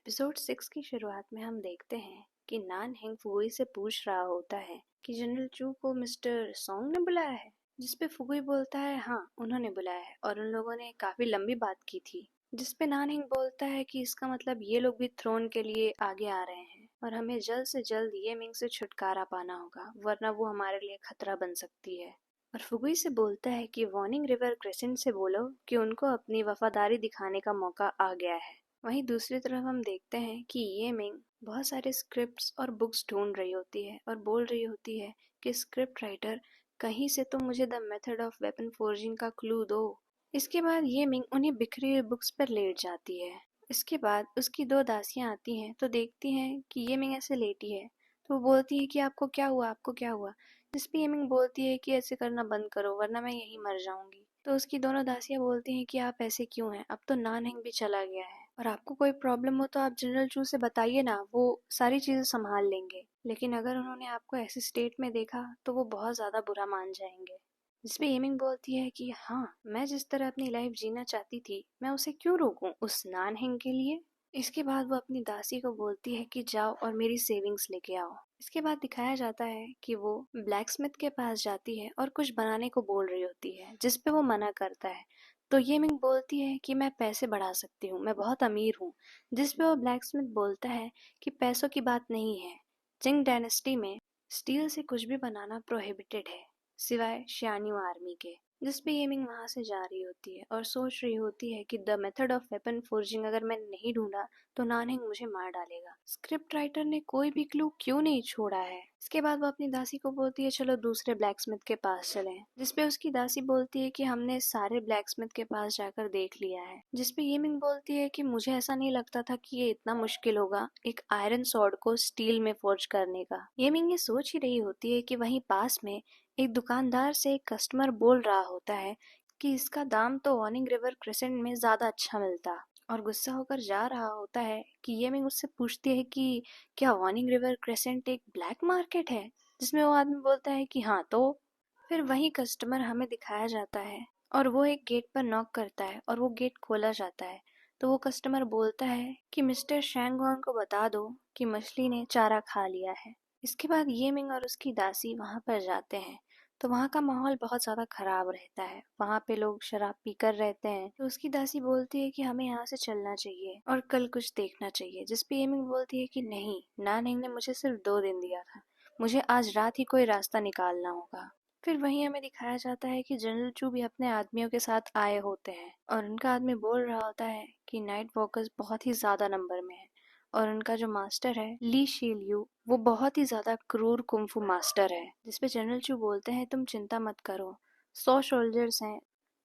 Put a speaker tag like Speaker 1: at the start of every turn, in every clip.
Speaker 1: Episode 6 की शुरुआत में हम देखते हैं कि नान हेंग फुगुई से पूछ रहा होता है कि जनरल चू को मिस्टर सॉन्ग ने बुलाया है, जिसपे फुगुई बोलता है हाँ उन्होंने बुलाया है और उन लोगों ने काफी लंबी बात की थी। जिसपे नान हेंग बोलता है कि इसका मतलब ये लोग भी थ्रोन के लिए आगे आ रहे हैं और हमें जल्द से जल्द ये मिंग से छुटकारा पाना होगा, वरना वो हमारे लिए खतरा बन सकती है। और फुगुई से बोलता है कि वार्निंग रिवर क्रेसेंट से बोलो कि उनको अपनी वफादारी दिखाने का मौका आ गया है। वहीं दूसरी तरफ हम देखते हैं कि ये मिंग बहुत सारे स्क्रिप्ट्स और बुक्स ढूंढ रही होती है और बोल रही होती है कि स्क्रिप्ट राइटर कहीं से तो मुझे the method of weapon forging का क्लू दो। इसके बाद ये मिंग उन्हीं बिखरी हुई बुक्स पर लेट जाती है। इसके बाद उसकी दो दासियां आती हैं तो देखती हैं कि ये मिंग ऐसे लेटी है, तो वो बोलती है कि आपको क्या हुआ, आपको क्या हुआ। जिस पे ये मिंग बोलती है कि ऐसे करना बंद करो वरना मैं यहीं मर जाऊंगी। तो उसकी दोनों दासियां बोलती हैं कि आप ऐसे क्यों हैं, अब तो नान हेंग भी चला गया है और आपको कोई प्रॉब्लम हो तो आप जनरल चू से बताइए ना, वो सारी चीजें संभाल लेंगे। लेकिन अगर उन्होंने आपको ऐसी स्टेट में देखा तो वो बहुत ज्यादा बुरा मान जाएंगे। जिसपे एमिंग बोलती है कि हाँ, मैं जिस तरह अपनी लाइफ जीना चाहती थी मैं उसे क्यों रोकूं उस नान हेंग के लिए। इसके बाद वो अपनी दासी को बोलती है कि जाओ और मेरी सेविंग्स लेके आओ। इसके बाद दिखाया जाता है कि वो ब्लैक स्मिथ के पास जाती है और कुछ बनाने को बोल रही होती है, जिसपे वो मना करता है। तो ये मिंग बोलती है कि मैं पैसे बढ़ा सकती हूँ, मैं बहुत अमीर हूँ। जिसपे वो ब्लैक स्मिथ बोलता है कि पैसों की बात नहीं है, चिंग डायनेस्टी में स्टील से कुछ भी बनाना प्रोहिबिटेड है सिवाय शियान्यू आर्मी के। जिसपे ये मिंग वहां से जा रही होती है और सोच रही होती है कि the method of weapon forging अगर मैंने नहीं ढूंढा तो नानहेंग मुझे मार डालेगा। स्क्रिप्ट राइटर ने कोई भी क्लू क्यों नहीं छोड़ा है। इसके बाद वो अपनी दासी को बोलती है चलो दूसरे ब्लैक स्मिथ के पास चलें। जिसपे उसकी दासी बोलती है कि हमने सारे ब्लैक स्मिथ के पास जाकर देख लिया है। जिसपे ये मिंग बोलती है कि मुझे ऐसा नहीं लगता था कि ये इतना मुश्किल होगा एक आयरन सॉर्ड को स्टील में फोर्ज करने का। ये मिंग ये सोच ही रही होती है कि वहीं पास में एक दुकानदार से एक कस्टमर बोल रहा होता है कि इसका दाम तो वार्निंग रिवर क्रेसेंट में ज्यादा अच्छा मिलता, और गुस्सा होकर जा रहा होता है कि ये मिंग उससे पूछती है कि क्या वार्निंग रिवर क्रेसेंट एक ब्लैक मार्केट है। जिसमें वो आदमी बोलता है कि हाँ। तो फिर वही कस्टमर हमें दिखाया जाता है और वो एक गेट पर नॉक करता है और वो गेट खोला जाता है। तो वो कस्टमर बोलता है कि मिस्टर शैंगवांग को बता दो कि मछली ने चारा खा लिया है। इसके बाद ये मिंग और उसकी दासी वहां पर जाते हैं तो वहाँ का माहौल बहुत ज्यादा खराब रहता है। वहाँ पे लोग शराब पीकर रहते हैं। तो उसकी दासी बोलती है कि हमें यहाँ से चलना चाहिए और कल कुछ देखना चाहिए। जिसपे एमिंग बोलती है कि नहीं, नानहेंग ने मुझे सिर्फ 2 दिन दिया था, मुझे आज रात ही कोई रास्ता निकालना होगा। फिर वहीं हमें दिखाया जाता है कि जनरल चू भी अपने आदमियों के साथ आए होते हैं और उनका आदमी बोल रहा होता है कि नाइट वॉकर्स बहुत ही ज्यादा नंबर में है और उनका जो मास्टर है ली शीलियू वो बहुत ही ज्यादा क्रूर कुंफू मास्टर है। जिसपे जनरल चू बोलते हैं तुम चिंता मत करो, 100 सोल्जर्स हैं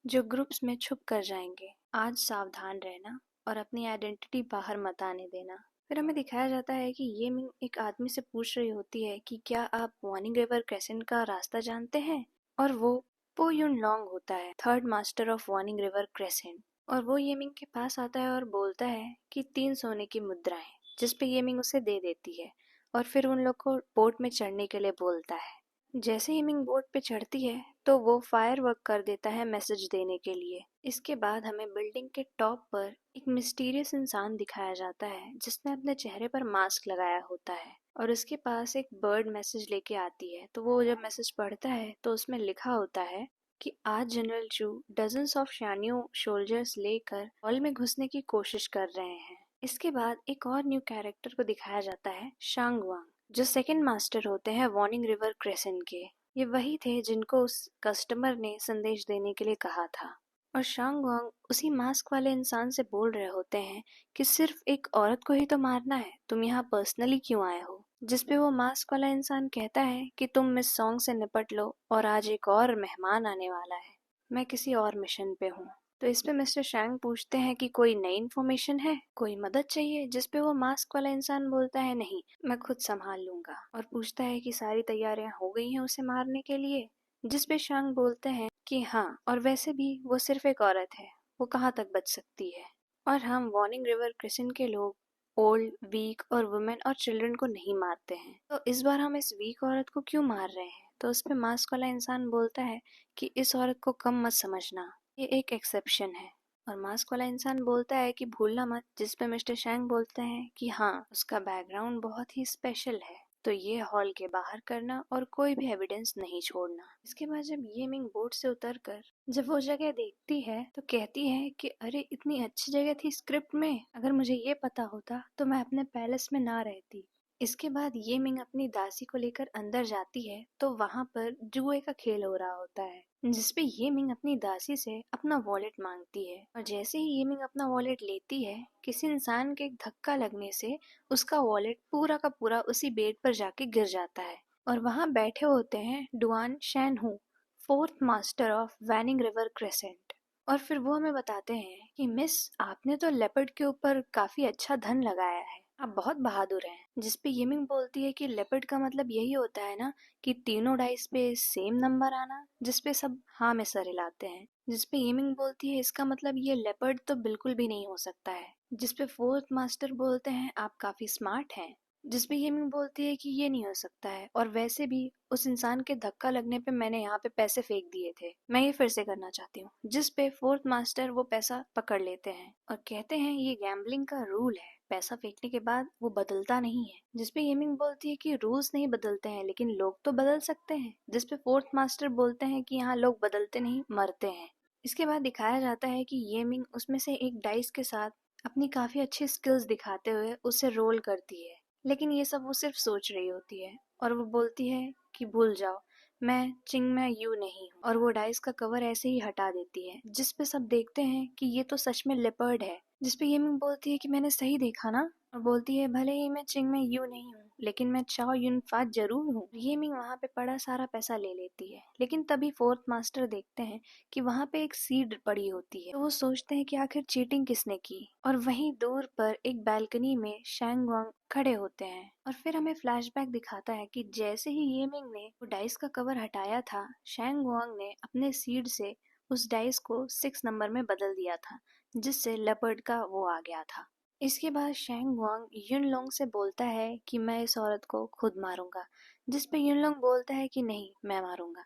Speaker 1: जो ग्रुप्स में छुप कर जाएंगे, आज सावधान रहना और अपनी आइडेंटिटी बाहर मत आने देना। फिर हमें दिखाया जाता है कि ये मिंग एक आदमी से पूछ रही होती है कि क्या आप वार्निंग रिवर क्रेसेंट का रास्ता जानते हैं, और वो पो युन लॉन्ग होता है, third master of warning river crescent. और वो ये मिंग के पास आता है और बोलता है कि 3 सोने की मुद्राएं, जिसपे ये मिंग उसे दे देती है और फिर उन लोग को बोट में चढ़ने के लिए बोलता है। जैसे ही मिंग बोट पे चढ़ती है तो वो फायर वर्क कर देता है मैसेज देने के लिए। इसके बाद हमें बिल्डिंग के टॉप पर एक मिस्टीरियस इंसान दिखाया जाता है जिसने अपने चेहरे पर मास्क लगाया होता है और उसके पास एक बर्ड मैसेज लेके आती है। तो वो जब मैसेज पढ़ता है तो उसमें लिखा होता है कि आज जनरल चू डजन्स ऑफ शानियो सोल्जर्स लेकर हॉल में घुसने की कोशिश कर रहे हैं। इसके बाद एक और न्यू कैरेक्टर को दिखाया जाता है, शांगवांग, जो सेकंड मास्टर होते हैं वार्निंग रिवर क्रेसेंट के। ये वही थे जिनको उस कस्टमर ने संदेश देने के लिए कहा था। और शांगवांग उसी मास्क वाले इंसान से बोल रहे होते हैं कि सिर्फ एक औरत को ही तो मारना है, तुम यहाँ पर्सनली क्यों आए हो। जिसपे वो मास्क वाला इंसान कहता है कि तुम मिस सॉन्ग से निपट लो और आज एक और मेहमान आने वाला है, मैं किसी और मिशन पे हूँ। तो इस पे मिस्टर शैंग पूछते हैं कि कोई नई इन्फॉर्मेशन है, कोई मदद चाहिए। जिसपे वो मास्क वाला इंसान बोलता है नहीं, मैं खुद संभाल लूंगा, और पूछता है कि सारी तैयारियां हो गई हैं उसे मारने के लिए। जिसपे शैंग बोलते हैं कि हाँ, और वैसे भी वो सिर्फ एक औरत है, वो कहाँ तक बच सकती है। और हम वार्निंग रिवर क्रेसेंट के लोग ओल्ड, वीक और वुमेन और चिल्ड्रन को नहीं मारते हैं, तो इस बार हम इस वीक औरत को क्यों मार रहे हैं। तो उस पे मास्क वाला इंसान बोलता है कि इस औरत को कम मत समझना, ये एक एक्सेप्शन है। और मास्क वाला इंसान बोलता है कि भूलना मत, जिस पे मिस्टर शैंग बोलते हैं कि हाँ, उसका बैकग्राउंड बहुत ही स्पेशल है, तो ये हॉल के बाहर करना और कोई भी एविडेंस नहीं छोड़ना। इसके बाद जब ये मिंग बोट से उतरकर जब वो जगह देखती है तो कहती है कि अरे इतनी अच्छी जगह थी स्क्रिप्ट में, अगर मुझे ये पता होता तो मैं अपने पैलेस में ना रहती। इसके बाद ये मिंग अपनी दासी को लेकर अंदर जाती है तो वहां पर जुए का खेल हो रहा होता है, जिसपे ये मिंग अपनी दासी से अपना वॉलेट मांगती है। और जैसे ही ये मिंग अपना वॉलेट लेती है, किसी इंसान के एक धक्का लगने से उसका वॉलेट पूरा का पूरा उसी बेड पर जाके गिर जाता है। और वहां बैठे होते हैं Duan Shan Hu, fourth master of waning river crescent. और फिर वो हमें बताते हैं कि मिस, आपने तो लेपर्ड के ऊपर काफी अच्छा धन लगाया है, आप बहुत बहादुर हैं। जिसपे येमिंग बोलती है कि लेपर्ड का मतलब यही होता है ना कि तीनों डाइस पे सेम नंबर आना, जिसपे सब हाँ में सर हिलाते हैं। जिसपे येमिंग बोलती है इसका मतलब ये लेपर्ड तो बिल्कुल भी नहीं हो सकता है। जिसपे फोर्थ मास्टर बोलते हैं आप काफी स्मार्ट हैं। जिसपे येमिंग बोलती है कि ये नहीं हो सकता है, और वैसे भी उस इंसान के धक्का लगने पे मैंने यहाँ पे पैसे फेंक दिए थे, मैं ये फिर से करना चाहती हूँ। जिस पे फोर्थ मास्टर वो पैसा पकड़ लेते हैं और कहते हैं ये गैम्बलिंग का रूल है, पैसा फेंकने के बाद वो बदलता नहीं है। जिसपे येमिंग बोलती है कि रूल्स नहीं बदलते हैं लेकिन लोग तो बदल सकते हैं। जिसपे फोर्थ मास्टर बोलते हैं कि यहाँ लोग बदलते नहीं, मरते हैं। इसके बाद दिखाया जाता है कि येमिंग उसमें से एक डाइस के साथ अपनी काफी अच्छी स्किल्स दिखाते हुए उसे रोल करती है, लेकिन ये सब वो सिर्फ सोच रही होती है। और वो बोलती है कि भूल जाओ, मैं चिंग मैं यू नहीं हूँ। और वो डाइस का कवर ऐसे ही हटा देती है, जिस पे सब देखते हैं कि ये तो सच में लेपर्ड है। जिसपे येमिंग बोलती है कि मैंने सही देखा ना, और बोलती है भले ही मैं चिंग में यू नहीं हूँ लेकिन मैं चाओ युन फात जरूर हूँ। येमिंग वहाँ पे पड़ा सारा पैसा ले लेती है, लेकिन तभी फोर्थ मास्टर देखते हैं कि वहाँ पे एक सीड पड़ी होती है। तो वो सोचते हैं कि आखिर चीटिंग किसने की। और वहीं दूर पर एक बालकनी में शैंग वांग खड़े होते हैं। और फिर हमें फ्लैशबैक दिखाता है कि जैसे ही येमिंग ने वो डाइस का कवर हटाया था, शैंग वांग ने अपने सीड से उस डाइस को 6 नंबर में बदल दिया था, जिससे लेपर्ड का वो आ गया था। इसके बाद शैंग वांग युनलोंग से बोलता है कि मैं इस औरत को खुद मारूंगा। जिस पे युनलोंग बोलता है कि नहीं, मैं मारूंगा।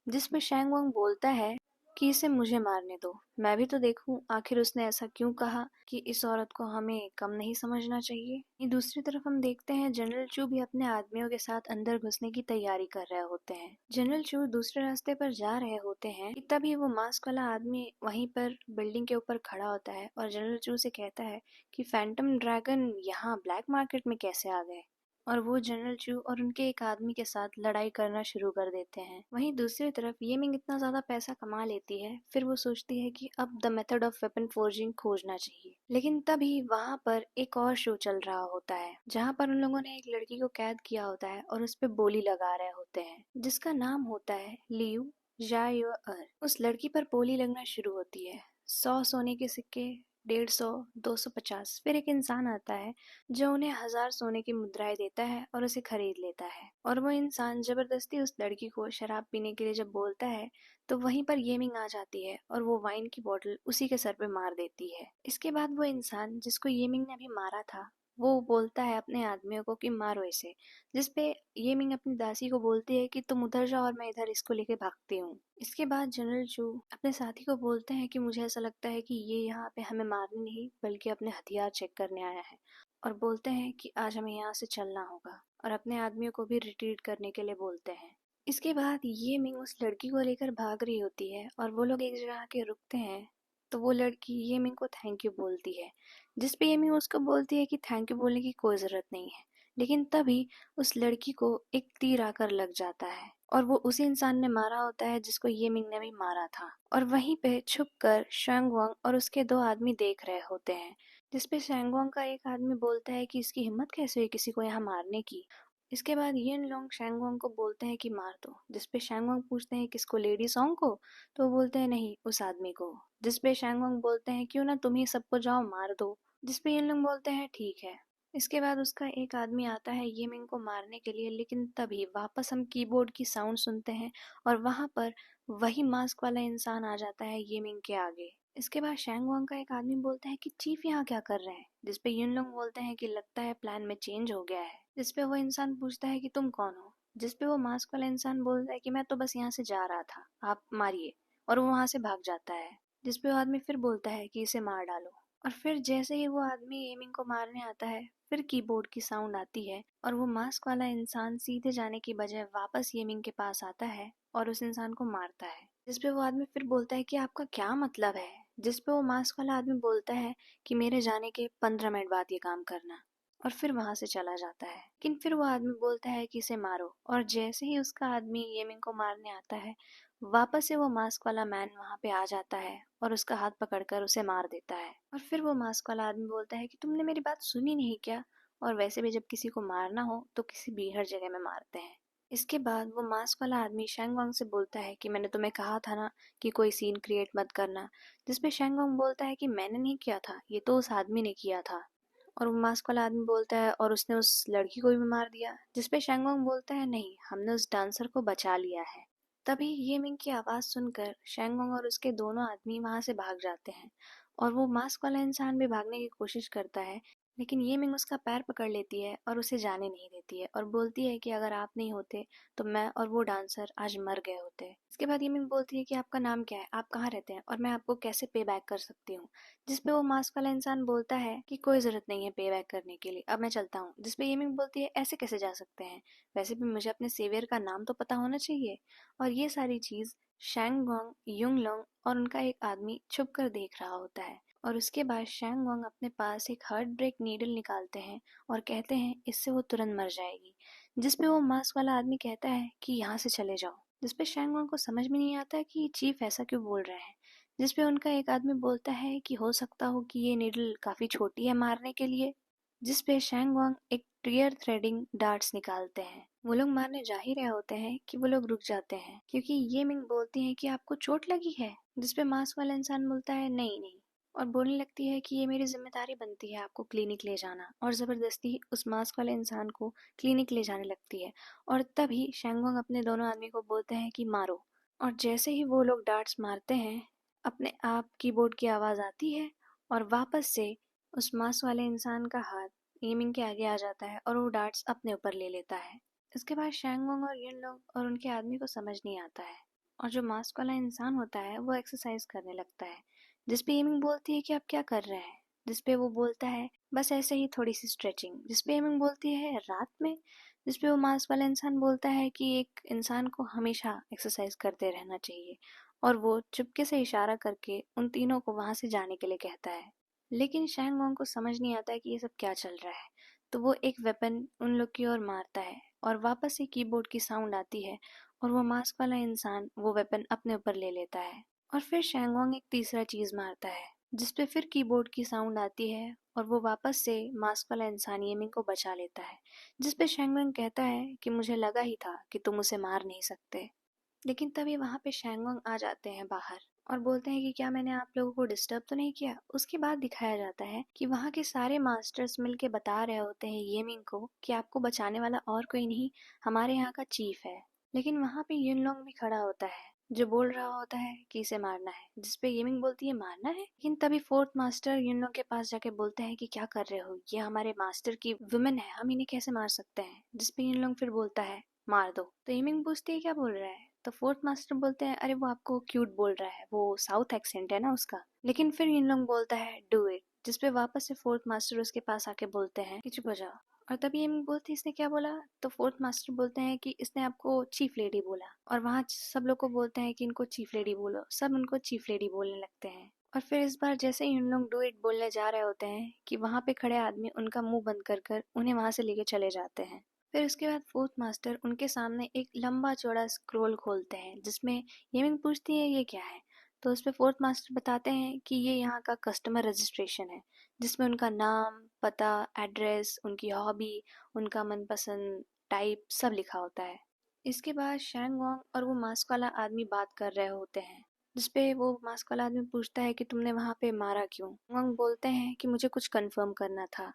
Speaker 1: जिस पे शैंग वांग बोलता है कि इसे मुझे मारने दो, मैं भी तो देखूं आखिर उसने ऐसा क्यों कहा कि इस औरत को हमें कम नहीं समझना चाहिए। ये दूसरी तरफ हम देखते हैं जनरल चू भी अपने आदमियों के साथ अंदर घुसने की तैयारी कर रहे होते हैं। जनरल चू दूसरे रास्ते पर जा रहे होते हैं कि तभी वो मास्क वाला आदमी वहीं पर बिल्डिंग के ऊपर खड़ा होता है और जनरल चू से कहता है कि फैंटम ड्रैगन यहाँ ब्लैक मार्केट में कैसे आ गए। और वो जनरल चू और उनके एक आदमी के साथ लड़ाई करना शुरू कर देते हैं। वहीं दूसरी तरफ ये मिंग इतना ज्यादा पैसा कमा लेती है, फिर वो सोचती है कि अब the method of weapon forging खोजना चाहिए। लेकिन तभी वहाँ पर एक और शो चल रहा होता है, जहाँ पर उन लोगों ने एक लड़की को कैद किया होता है और उस पर बोली लगा रहे होते हैं, जिसका नाम होता है लियू जायर। उस लड़की पर बोली लगना शुरू होती है। 100 सोने के सिक्के, 150, 250। फिर एक इंसान आता है जो उन्हें 1000 सोने की मुद्राएं देता है और उसे खरीद लेता है। और वो इंसान जबरदस्ती उस लड़की को शराब पीने के लिए जब बोलता है तो वहीं पर येमिंग आ जाती है और वो वाइन की बोतल उसी के सर पे मार देती है। इसके बाद वो इंसान जिसको येमिंग ने अभी मारा था, वो बोलता है अपने आदमियों को कि मारो इसे। जिसपे येमिंग अपनी दासी को बोलती है कि तुम उधर जाओ और मैं इधर इसको लेके भागती हूँ। इसके बाद जनरल चू अपने साथी को बोलते हैं कि मुझे ऐसा लगता है कि ये यहाँ पे हमें मारने नहीं बल्कि अपने हथियार चेक करने आया है, और बोलते हैं कि आज हमें यहाँ से चलना होगा, और अपने आदमियों को भी रिट्रीट करने के लिए बोलते हैं। इसके बाद ये मिंग उस लड़की को लेकर भाग रही होती है और वो लोग एक जगह आके रुकते हैं। तो वो लड़की ये मिंग को थैंक यू बोलती है, जिसपे ये मिंग उसको बोलती है कि थैंक यू बोलने की कोई जरूरत नहीं है। लेकिन तभी उस लड़की को एक तीर आकर लग जाता है और वो उसी इंसान ने मारा होता है जिसको ये मिंग ने भी मारा था। और वहीं पे छुपकर शैंगवांग और उसके 2 आदमी देख रहे होते हैं, जिसपे शैंगवांग का एक आदमी बोलता है कि इसकी हिम्मत कैसे हुई किसी को यहाँ मारने की। इसके बाद येन लोंग शैंगवांग को बोलते हैं कि मार दो। जिसपे शैंगवांग पूछते हैं किसको, लेडी सॉन्ग को? तो वो बोलते हैं नहीं, उस आदमी को। जिसपे शैंगवांग बोलते हैं क्यों ना तुम ही सबको जाओ मार दो। जिसपे येन लोंग बोलते हैं ठीक है। इसके बाद उसका एक आदमी आता है ये मिंग को मारने के लिए, लेकिन तभी वापस हम कीबोर्ड की साउंड सुनते हैं और वहां पर वही मास्क वाला इंसान आ जाता है ये मिंग के आगे। इसके बाद शैंग वांग का एक आदमी बोलता है कि चीफ यहाँ क्या कर रहे हैं। जिसपे यून लोग बोलते हैं कि लगता है प्लान में चेंज हो गया है। जिसपे वो इंसान पूछता है कि तुम कौन हो। जिसपे वो मास्क वाला इंसान बोलता है कि मैं तो बस यहाँ से जा रहा था, आप मारिए। और वो वहां से भाग जाता है। जिसपे वो आदमी फिर बोलता है कि इसे मार डालो। और फिर जैसे ही वो आदमी येमिंग को मारने आता है, फिर कीबोर्ड की साउंड आती है और वो मास्क वाला इंसान सीधे जाने की बजाय वापस येमिंग के पास आता है और उस इंसान को मारता है। जिसपे वो आदमी फिर बोलता है कि आपका क्या मतलब है? जिसपे वो मास्क वाला आदमी बोलता है कि मेरे जाने के 15 मिनट बाद ये काम करना, और फिर वहां से चला जाता है। लेकिन फिर वो आदमी बोलता है कि इसे मारो, और जैसे ही उसका आदमी येमिंग को मारने आता है, वापस से वो मास्क वाला मैन वहां पे आ जाता है और उसका हाथ पकड़कर उसे मार देता है। और फिर वो मास्क वाला आदमी बोलता है कि तुमने मेरी बात सुनी नहीं क्या? और वैसे भी जब किसी को मारना हो तो किसी भी हर जगह में मारते हैं। इसके बाद वो मास्क वाला आदमी शैंगवांग से बोलता है कि मैंने तुम्हें कहा था ना कि कोई सीन क्रिएट मत करना। जिसपे शैंगवांग बोलता है कि मैंने नहीं किया था, ये तो उस आदमी ने किया था। और वो मास्क वाला आदमी बोलता है और उसने उस लड़की को भी मार दिया। जिसपे शैंगवांग बोलता है नहीं, हमने उस डांसर को बचा लिया है। तभी ये मिंग की आवाज सुनकर शैंगोंग और उसके दोनों आदमी वहां से भाग जाते हैं, और वो मास्क वाला इंसान भी भागने की कोशिश करता है। लेकिन ये मिंग उसका पैर पकड़ लेती है और उसे जाने नहीं देती है और बोलती है कि अगर आप नहीं होते तो मैं और वो डांसर आज मर गए होते। इसके बाद ये मिंग बोलती है कि आपका नाम क्या है, आप कहाँ रहते हैं, और मैं आपको कैसे पे बैक कर सकती हूँ। जिसपे वो मास्क वाला इंसान बोलता है कि कोई जरूरत नहीं है पे बैक करने के लिए, अब मैं चलता हूँ। जिसपे ये मिंग बोलती है ऐसे कैसे जा सकते हैं, वैसे भी मुझे अपने सेवियर का नाम तो पता होना चाहिए। और ये सारी चीज शैंगोंग, युंगलोंग और उनका एक आदमी छुप कर देख रहा होता है। और उसके बाद शैंगोंग अपने पास एक हार्ट ब्रेक नीडल निकालते हैं और कहते हैं इससे वो तुरंत मर जाएगी। जिसपे वो मास्क वाला आदमी कहता है कि यहाँ से चले जाओ। जिसपे शैंगोंग को समझ में नहीं आता कि चीफ ऐसा क्यों बोल रहे हैं। जिसपे उनका एक आदमी बोलता है कि हो सकता हो कि ये नीडल काफी छोटी है मारने के लिए। जिसपे शैंगवांग एक टीयर थ्रेडिंग डार्ट्स निकालते हैं। वो लोग मारने जा ही रहे होते हैं कि वो लोग रुक जाते हैं क्योंकि ये मिंग बोलती है कि आपको चोट लगी है। जिसपे मास्क वाला इंसान बोलता है नहीं नहीं, और बोलने लगती है कि ये मेरी जिम्मेदारी बनती है आपको क्लिनिक ले जाना, और जबरदस्ती उस मास्क वाले इंसान को क्लिनिक ले जाने लगती है। और तभी शैंगवांग अपने दोनों आदमी को बोलते हैं कि मारो। और जैसे ही वो लोग डार्ट्स मारते हैं, अपने आप कीबोर्ड की आवाज आती है और वापस से उस मास्क वाले इंसान का हाथ एमिंग के आगे आ जाता है और वो डार्ट्स अपने ऊपर ले लेता है। इसके बाद शैंगोंग और यिन लोग और उनके आदमी को समझ नहीं आता है, और जो मास्क वाला इंसान होता है वो एक्सरसाइज करने लगता है। जिसपे एमिंग बोलती है कि आप क्या कर रहे हैं। जिसपे वो बोलता है बस ऐसे ही थोड़ी सी स्ट्रेचिंग। जिसपे एमिंग बोलती है रात में। जिसपे वो मास्क वाला इंसान बोलता है कि एक इंसान को हमेशा एक्सरसाइज करते रहना चाहिए, और वो चुपके से इशारा करके उन तीनों को वहां से जाने के लिए कहता है। लेकिन शैंगोंग को समझ नहीं आता है कि ये सब क्या चल रहा है, तो वो एक वेपन उन लोग की ओर मारता है और वापस से कीबोर्ड की साउंड आती है और वो मास्क वाला इंसान वो वेपन अपने ऊपर ले लेता है। और फिर शैंगोंग एक तीसरा चीज मारता है जिसपे फिर कीबोर्ड की साउंड आती है और वो वापस से मास्क वाला इंसान येमिंग को बचा लेता है। जिसपे शैंगोंग कहता है कि मुझे लगा ही था कि तुम उसे मार नहीं सकते। लेकिन तभी वहां पे शैंगोंग आ जाते हैं बाहर और बोलते हैं कि क्या मैंने आप लोगों को डिस्टर्ब तो नहीं किया। उसके बाद दिखाया जाता है कि वहां के सारे मास्टर्स मिलके बता रहे होते हैं येमिंग को कि आपको बचाने वाला और कोई नहीं, हमारे यहाँ का चीफ है। लेकिन वहां पे युनलोंग भी खड़ा होता है जो बोल रहा होता है कि इसे मारना है। जिसपे येमिंग बोलती है मारना है। लेकिन तभी फोर्थ मास्टर युनलोंग के पास जाके बोलते हैं कि क्या कर रहे हो, ये हमारे मास्टर की वुमेन है, हम इन्हें कैसे मार सकते हैं। जिसपे युनलोंग फिर बोलता है मार दो। तो येमिंग पूछती है क्या बोल रहा है, तो फोर्थ मास्टर बोलते हैं अरे वो आपको क्यूट बोल रहा है, वो साउथ एक्सेंट है ना उसका। लेकिन फिर इन लोग बोलता है डू इट। जिसपे वापस से फोर्थ मास्टर उसके पास आके बोलते हैं कि चुप हो जाओ। और तभी ये बोलती है इसने क्या बोला, तो फोर्थ मास्टर बोलते हैं कि इसने आपको चीफ लेडी बोला। और वहाँ सब लोग को बोलते हैं कि इनको चीफ लेडी बोलो, सब उनको चीफ लेडी बोलने लगते हैं। और फिर इस बार जैसे ही उन लोग डू इट बोलने जा रहे होते हैं कि वहां पे खड़े आदमी उनका मुंह बंद कर कर उन्हें वहां से लेके चले जाते हैं। फिर उसके बाद फोर्थ मास्टर उनके सामने एक लंबा चौड़ा स्क्रोल खोलते हैं जिसमें येमिंग पूछती है ये क्या है। तो उस पे फोर्थ मास्टर बताते हैं कि ये यहाँ का कस्टमर रजिस्ट्रेशन है, जिसमें उनका नाम, पता, एड्रेस, उनकी हॉबी, उनका मनपसंद टाइप सब लिखा होता है। इसके बाद शैंग वोंग और वो मास्क वाला आदमी बात कर रहे होते हैं। जिसपे वो मास्क वाला आदमी पूछता है कि तुमने वहां पे मारा क्यों। वोंग बोलते हैं कि मुझे कुछ कंफर्म करना था।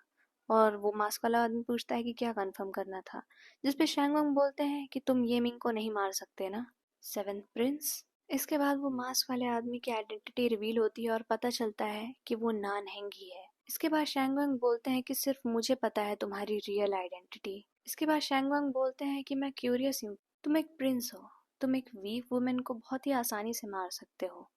Speaker 1: और वो मास्क वाला आदमी पूछता है कि क्या कंफर्म करना था। जिसपे शैंगोंग बोलते हैं कि तुम ये मिंग को नहीं मार सकते ना, सेवेंथ प्रिंस। इसके बाद वो मास्क वाले आदमी की आइडेंटिटी रिवील होती है और पता चलता है कि वो नान हेंग ही है। इसके बाद शैंगोंग बोलते हैं कि सिर्फ मुझे पता है तुम्हारी रियल आइडेंटिटी। इसके बाद शैंगोंग बोलते हैं कि मैं क्यूरियस हूँ, तुम एक प्रिंस हो, तुम एक वीक वुमेन को बहुत ही आसानी से मार सकते हो।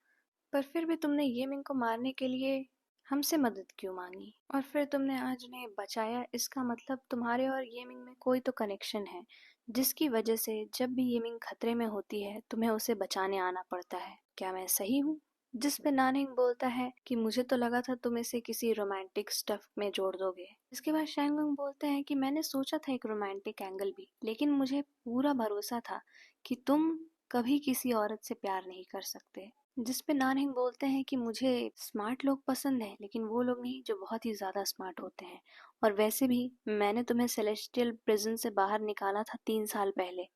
Speaker 1: पर फिर भी तुमने ये मिंग को मारने के लिए हमसे मदद क्यों मांगी? और फिर तुमने आज उन्हें बचाया, इसका मतलब तुम्हारे और ये मिंग में कोई तो कनेक्शन है, जिसकी वजह से जब भी ये मिंग खतरे में होती है तुम्हें उसे बचाने आना पड़ता है। क्या मैं सही हूँ? जिस पे नानहिंग बोलता है कि मुझे तो लगा था तुम इसे किसी रोमांटिक स्टफ में जोड़ दोगे। इसके बाद शैंगुंग बोलते हैं कि मैंने सोचा था एक रोमांटिक एंगल भी, लेकिन मुझे पूरा भरोसा था कि तुम कभी किसी औरत से प्यार नहीं कर सकते। जिस पे नानहिंग बोलते हैं कि मुझे स्मार्ट लोग पसंद हैं, लेकिन वो लोग नहीं जो बहुत ही ज्यादा स्मार्ट होते हैं। और वैसे भी मैंने तुम्हें सेलेस्टियल प्रिजन से बाहर निकाला था 3 साल पहले,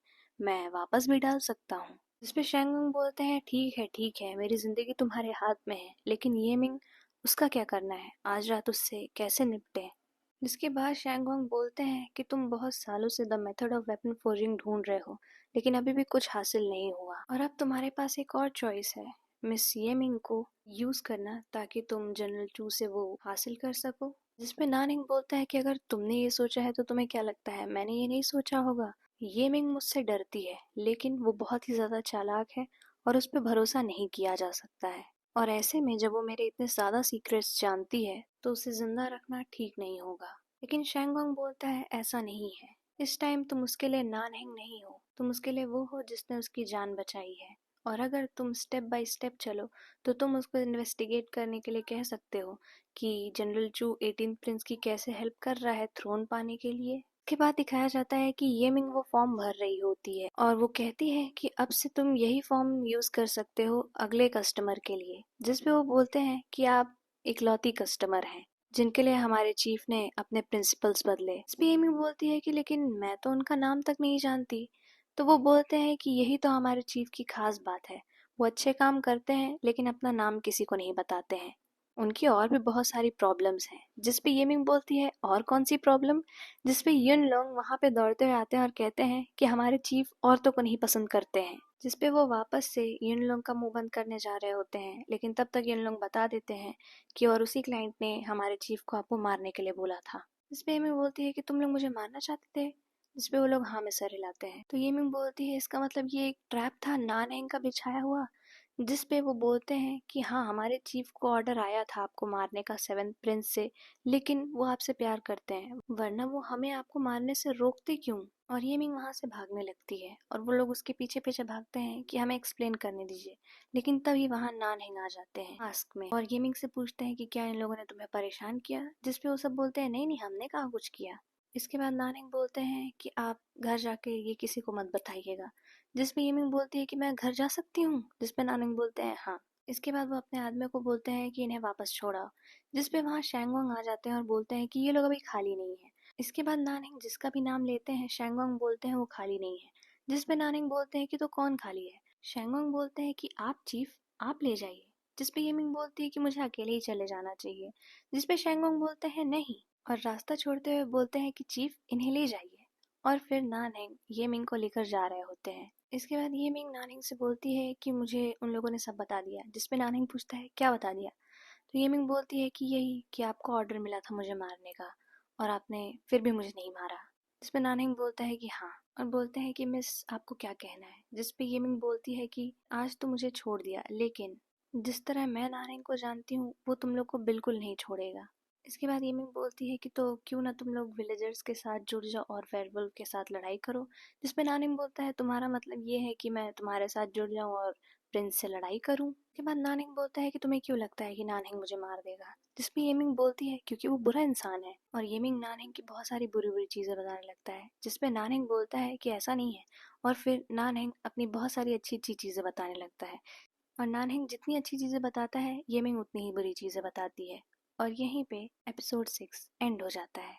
Speaker 1: मैं वापस भी डाल सकता हूँ। जिस पे शैंगुंग बोलते हैं ठीक है, मेरी जिंदगी तुम्हारे हाथ में है, लेकिन ये मिंग, उसका क्या करना है? आज रात उससे कैसे निपटे? जिसके बाद शैंगोंग बोलते हैं कि तुम बहुत सालों से the method of weapon forging ढूंढ रहे हो, लेकिन अभी भी कुछ हासिल नहीं हुआ, और अब तुम्हारे पास एक और चॉइस है, मिस येमिंग को यूज करना, ताकि तुम जनरल चू से वो हासिल कर सको। जिसपे नानिंग बोलता है कि अगर तुमने ये सोचा है तो तुम्हें क्या लगता है मैंने ये नहीं सोचा होगा? ये मिंग मुझसे डरती है, लेकिन वो बहुत ही ज्यादा चालाक है और उस पर भरोसा नहीं किया जा सकता है। और ऐसे में जब वो मेरे इतने ज्यादा सीक्रेट्स जानती है तो उसे जिंदा रखना ठीक नहीं होगा। लेकिन शैंगोंग बोलता है ऐसा नहीं है, इस टाइम तुम उसके लिए नानहिंग नहीं हो, तुम उसके लिए वो हो जिसने उसकी जान बचाई है। और अगर तुम स्टेप बाय स्टेप चलो तो तुम उसको इन्वेस्टिगेट करने के लिए कह सकते हो कि जनरल चू 18 प्रिंस की कैसे हेल्प कर रहा है थ्रोन पाने के लिए। के बाद दिखाया जाता है कि ये मिंग वो फॉर्म भर रही होती है और वो कहती है कि अब से तुम यही फॉर्म यूज कर सकते हो अगले कस्टमर के लिए। जिसपे वो बोलते हैं कि आप इकलौती कस्टमर हैं जिनके लिए हमारे चीफ ने अपने प्रिंसिपल्स बदले। इस पे एमी बोलती है कि लेकिन मैं तो उनका नाम तक नहीं जानती। तो वो बोलते हैं कि यही तो हमारे चीफ की खास बात है, वो अच्छे काम करते हैं लेकिन अपना नाम किसी को नहीं बताते हैं। उनकी और भी बहुत सारी प्रॉब्लम्स हैं। जिस पे येमिंग बोलती है और कौन सी प्रॉब्लम? जिस पे युन लोंग वहां पे दौड़ते हुए आते हैं और कहते हैं कि हमारे चीफ औरतों को नहीं पसंद करते हैं। जिस पे वो वापस से युन लोंग का मुंह बंद करने जा रहे होते हैं, लेकिन तब तक युन लोंग बता देते हैं कि और उसी क्लाइंट ने हमारे चीफ को आपको मारने के लिए बोला था। जिस पे येमिंग बोलती है कि तुम लोग मुझे मारना चाहते थे? जिस पे वो लोग हाँ में सर हिलाते हैं। तो येमिंग बोलती है इसका मतलब ये एक ट्रैप था नानहेंग का बिछाया हुआ। जिस पे वो बोलते हैं कि हाँ हमारे चीफ को ऑर्डर आया था आपको मारने का 7th प्रिंस से, लेकिन वो आपसे प्यार करते हैं, वरना वो हमें आपको मारने से रोकते क्यों? और ये मिंग वहां से भागने लगती है और वो लोग उसके पीछे पीछे भागते हैं कि हमें एक्सप्लेन करने दीजिए। लेकिन तभी वहां नानहिंग आ जाते हैं आस्क में और ये मिंग से पूछते हैं कि क्या इन लोगों ने तुम्हें परेशान किया? जिसपे वो सब बोलते हैं नहीं नहीं हमने कहाँ कुछ किया। इसके बाद नानहिंग बोलते हैं कि आप घर जाके ये किसी को मत बताइएगा। जिसपे येमिंग बोलती है कि मैं घर जा सकती हूँ? जिसपे नानंग बोलते हैं हाँ। इसके बाद वो अपने आदमियों को बोलते हैं कि इन्हें वापस छोड़ाओ। जिसपे वहाँ शैंगोंग आ जाते हैं और बोलते हैं कि ये लोग अभी खाली नहीं है। इसके बाद नानंग जिसका भी नाम लेते हैं शैंगोंग बोलते हैं वो खाली नहीं है। जिसपे नानंग बोलते हैं कि तो कौन खाली है? शैंगोंग बोलते हैं कि आप चीफ, आप ले जाइए। जिसपे येमिंग बोलती है कि मुझे अकेले ही चले जाना चाहिए। जिसपे शैंगोंग बोलते हैं नहीं, और रास्ता छोड़ते हुए बोलते हैं कि चीफ इन्हें ले जाइए। और फिर नानहेंग ये मिंग को लेकर जा रहे होते हैं। इसके बाद ये मिंग नानहिंग से बोलती है कि मुझे उन लोगों ने सब बता दिया। जिसपे नानहिंग पूछता है क्या बता दिया? तो ये मिंग बोलती है कि यही कि आपको ऑर्डर मिला था मुझे मारने का और आपने फिर भी मुझे नहीं मारा। जिसपे नानहिंग बोलता है कि हाँ, और बोलते हैं कि मिस आपको क्या कहना है? जिसपे ये मिंग बोलती है कि आज तो मुझे छोड़ दिया, लेकिन जिस तरह मैं नानहिंग को जानती हूँ वो तुम लोग को बिल्कुल नहीं छोड़ेगा। इसके बाद येमिंग बोलती है कि तो क्यों ना तुम लोग विलेजर्स के साथ जुड़ जाओ और वेयरवुल्फ के साथ लड़ाई करो। जिसपे नानिंग बोलता है तुम्हारा मतलब ये है कि मैं तुम्हारे साथ जुड़ जाऊं और प्रिंस से लड़ाई करूं? उसके बाद नानिंग बोलता है कि तुम्हें क्यों लगता है कि नानहिंग मुझे मार देगा? जिसपे येमिंग बोलती है क्योंकि वो बुरा इंसान है, और येमिंग नानहिंग की बहुत सारी बुरी बुरी चीजें बताने लगता है। जिसपे नानहिंग बोलता है कि ऐसा नहीं है, और फिर नानहिंग अपनी बहुत सारी अच्छी अच्छी चीजें बताने लगता है। और नानहिंग जितनी अच्छी चीजें बताता है येमिंग उतनी ही बुरी चीजें बताती है। और यहीं पे एपिसोड 6 एंड हो जाता है।